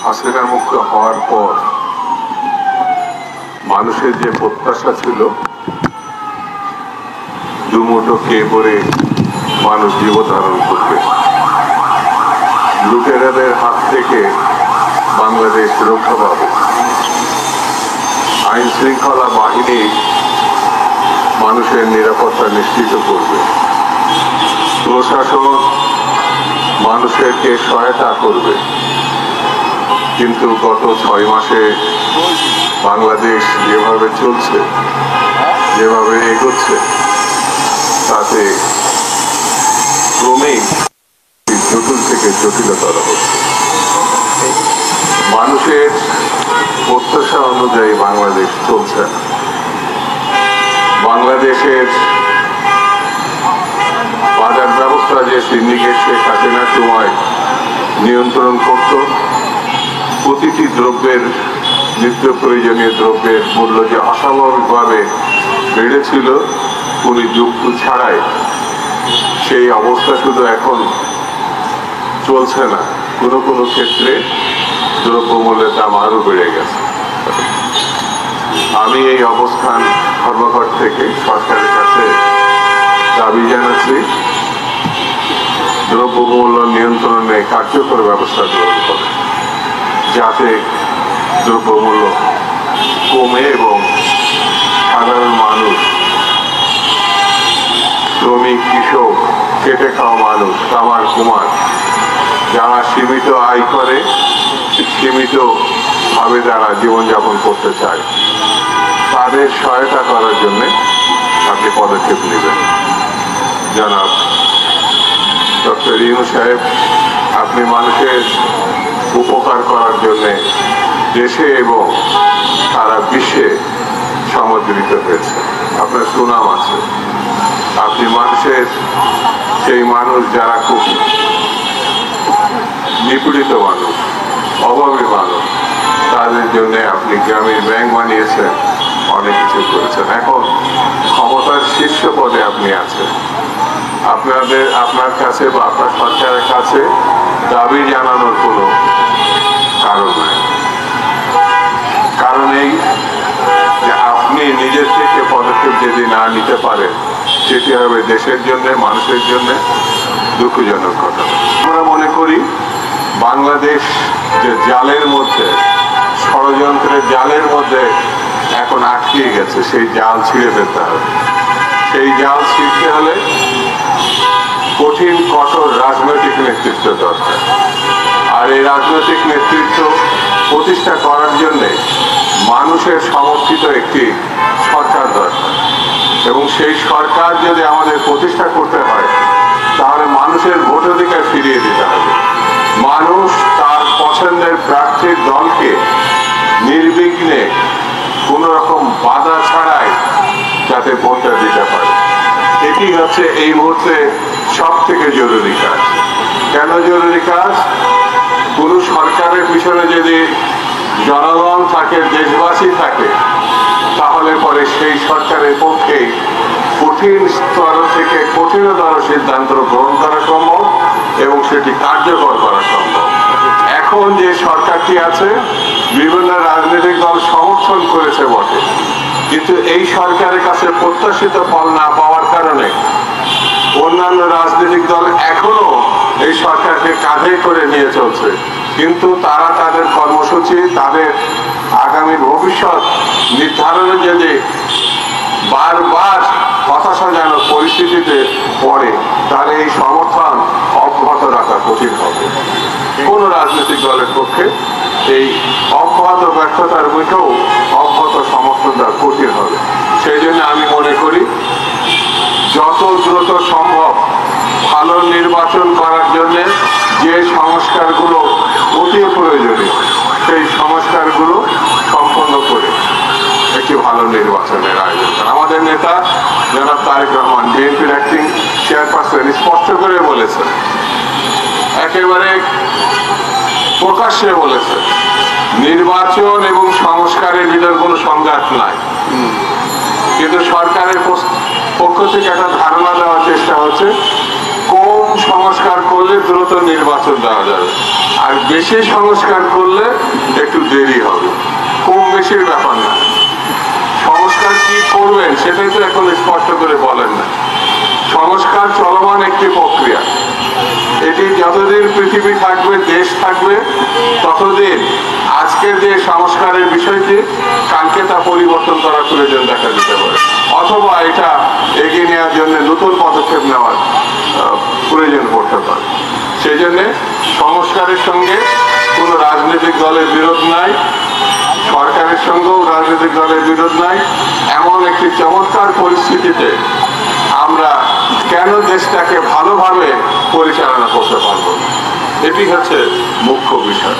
হাসিনা মুক্ত হওয়ার পর মানুষের যে প্রত্যাশা ছিল দুমুঠো খেয়ে পরে মানুষ জীবধারণ করবে, লুটেরাদের হাত থেকে বাংলাদেশ রক্ষা পাবে, আইন শৃঙ্খলা বাহিনী মানুষের নিরাপত্তা নিশ্চিত করবে, প্রশাসন মানুষেরকে সহায়তা করবে। কিন্তু গত 6 মাসে বাংলাদেশ যেভাবে চলছে, যেভাবে এগোচ্ছে, তাতে ক্রমেই জটিল থেকে জটিলতর হচ্ছে। মানুষের প্রত্যাশা অনুযায়ী বাংলাদেশ চলছে না। বাংলাদেশের বাজার ব্যবস্থা যে সিন্ডিকেট শেখ হাসিনার সময় নিয়ন্ত্রণ করত, প্রতিটি দ্রব্যের নিত্য প্রয়োজনীয় দ্রব্যের মূল্য যে অস্বাভাবিকভাবে বেড়েছিল কোনো যুক্তি ছাড়াই, সেই অবস্থা শুধু এখন চলছে না, কোনো কোনো ক্ষেত্রে দ্রব্যমূল্যের দাম আরো বেড়ে গেছে। আমি এই অবস্থান ধর্মঘট থেকে সরকারের কাছে দাবি জানাচ্ছি, দ্রব্যমূল্য নিয়ন্ত্রণে কার্যকর ব্যবস্থা গ্রহণ করে, যাতে দ্রব্যমূল্য কমে এবং সাধারণ মানুষ, শ্রমিক, কৃষক, খেটে খাওয়া মানুষ, কামার কুমার, যারা সীমিত আয় করে, সীমিতভাবে যারা জীবনযাপন করতে চায়, তাদের সহায়তা করার জন্য আপনি পদক্ষেপ নেবেন। জনাব ডক্টর ইউনূস সাহেব, আপনি মানুষের উপকার করার জন্য দেশে এবং সারা বিশ্বে সমাদৃত হয়েছে, আপনার সুনাম আছে। আপনি মানুষের, সেই মানুষ যারা খুব নিপীড়িত মানুষ, অভাবী মানুষ, তাদের জন্য আপনি গ্রামীণ ব্যাংক বানিয়েছেন, অনেক কিছু করেছেন। এখন ক্ষমতার শীর্ষ পদে আপনি আছেন, আপনার কাছে বা আপনার সরকারের কাছে দাবি জানানোর কোনো কারণ নাই। কারণ এই যে আপনি নিজের থেকে পদক্ষেপ যদি না নিতে পারেন, সেটি হবে দেশের জন্য, মানুষের জন্য দুঃখজনক কথা। আমরা মনে করি বাংলাদেশ যে জালের মধ্যে, ষড়যন্ত্রের জালের মধ্যে এখন আটকে গেছে, সেই জাল ছিঁড়ে ফেলতে হবে। সেই জাল ছিঁড়তে হলে কঠিন কঠোর রাজনৈতিক নেতৃত্ব দরকার। আর এই রাজনৈতিক নেতৃত্ব প্রতিষ্ঠা করার জন্যে মানুষের সমর্থিত একটি সরকার দরকার। এবং সেই সরকার যদি আমাদের প্রতিষ্ঠা করতে হয়, তাহলে মানুষের ভোটাধিকার ফিরিয়ে দিতে হবে। মানুষ তার পছন্দের প্রার্থীর দলকে নির্বিঘ্নে কোনো রকম বাধা ছাড়াই যাতে ভোটটা দিতে পারে, এটি হচ্ছে এই মুহূর্তে সব থেকে জরুরি কাজ। কেন জরুরি কাজ? কোনো সরকারের পিছনে যদি জনগণ থাকে, দেশবাসী থাকে, তাহলে পরে সেই সরকারের পক্ষে কঠিন স্তর থেকে কঠিনতর সিদ্ধান্ত গ্রহণ করা সম্ভব এবং সেটি কার্যকর করা সম্ভব। এখন যে সরকারটি আছে, বিভিন্ন রাজনৈতিক দল সমর্থন করেছে বটে, কিন্তু এই সরকারের কাছে প্রত্যাশিত ফল না পাওয়ার কারণে অন্যান্য রাজনৈতিক দল এখনো এই সরকারকে কাঁধে করে নিয়ে চলছে। কিন্তু তারা তাদের কর্মসূচি, তাদের আগামী ভবিষ্যৎ নির্ধারণে যদি বারবার হতাশাজনক পরিস্থিতিতে পড়ে, তাহলে এই সমর্থন অব্যাহত রাখা কঠিন হবে। কোন রাজনৈতিক দলের পক্ষে এই অব্যাহত ব্যর্থতার মুখেও অব্যাহত সমর্থন দেওয়া কঠিন হবে। সেই জন্য আমি মনে করি যত দ্রুত সম্ভব ভালো নির্বাচন করার জন্য যে সংস্কারগুলো অতি প্রয়োজনীয়, সেই সংস্কারগুলো সম্পন্ন করে একটি ভালো নির্বাচনের আয়োজন করা। আমাদের নেতা জনাব তারেক রহমান, বিএনপির অ্যাক্টিং চেয়ারপারসন, স্পষ্ট করে বলেছেন, একেবারে প্রকাশ্যে বলেছেন, নির্বাচন এবং সংস্কারের ভিতর কোনো সংঘাত নাই। কিন্তু সরকারের পক্ষ থেকে একটা ধারণা দেওয়ার চেষ্টা হচ্ছে কম সংস্কার করলে দ্রুত নির্বাচন দেওয়া যাবে, আর বেশি সংস্কার করলে একটু দেরি হবে। কম বেশির ব্যাপার না, সংস্কার কি করবেন সেটাই তো এখন স্পষ্ট করে বলেন না। সংস্কার চলমান একটি প্রক্রিয়া, এটি যতদিন পৃথিবী থাকবে, দেশ থাকবে, ততদিন আজকের যে সংস্কারের বিষয়টি কালকে তা পরিবর্তন করার প্রয়োজন দেখা দিতে পারে, অথবা এটা এগিয়ে নেওয়ার জন্য নতুন পদক্ষেপ নেওয়ার প্রয়োজন পড়তে পারে। সেই জন্যে সংস্কারের সঙ্গে কোনো রাজনৈতিক দলের বিরোধ নাই, সরকারের সঙ্গেও রাজনৈতিক দলের বিরোধ নাই। এমন একটি চমৎকার পরিস্থিতিতে আমরা কেন দেশটাকে ভালোভাবে পরিচালনা করতে পারবো, এটি হচ্ছে মুখ্য বিষয়।